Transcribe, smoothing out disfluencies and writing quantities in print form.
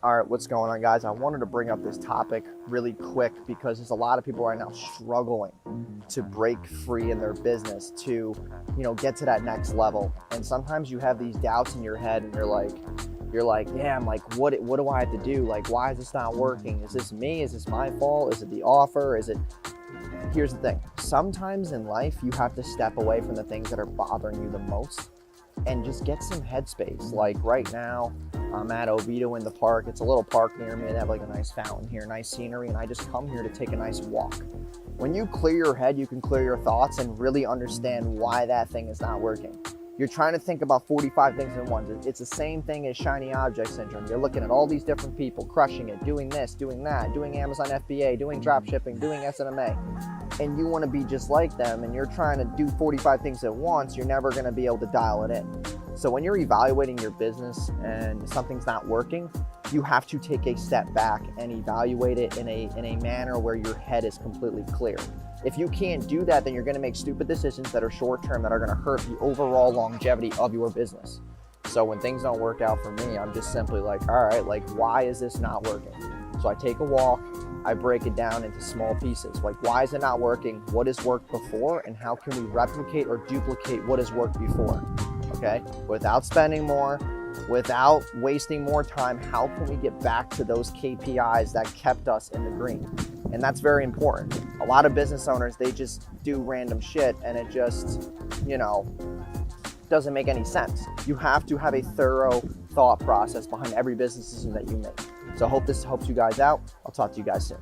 All right, what's going on, guys? I wanted to bring up this topic really quick because there's a lot of people right now struggling to break free in their business to, get to that next level. And sometimes you have these doubts in your head and you're like, damn, like what do I have to do? Like, why is this not working? Is this me? Is this my fault? Is it the offer? Here's the thing. Sometimes in life, you have to step away from the things that are bothering you the most and just get some headspace. Like right now, I'm at Oviedo in the park. It's a little park near me. They have like a nice fountain here, nice scenery, and I just come here to take a nice walk. When you clear your head, you can clear your thoughts and really understand why that thing is not working. You're trying to think about 45 things at once. It's the same thing as shiny object syndrome. You're looking at all these different people crushing it, doing this, doing that, doing Amazon FBA, doing drop shipping, doing SNMA. And you want to be just like them, and you're trying to do 45 things at once. You're never going to be able to dial it in. So when you're evaluating your business and something's not working, you have to take a step back and evaluate it in a manner where your head is completely clear. If you can't do that, then you're going to make stupid decisions that are short-term that are going to hurt the overall longevity of your business. So when things don't work out for me, I'm just simply like, all right, like, why is this not working? So I take a walk, I break it down into small pieces. Like, why is it not working? What has worked before? And how can we replicate or duplicate what has worked before? Okay? Without spending more, without wasting more time, how can we get back to those KPIs that kept us in the green? And that's very important. A lot of business owners, they just do random shit and it just, doesn't make any sense. You have to have a thorough thought process behind every business decision that you make. So I hope this helps you guys out. I'll talk to you guys soon.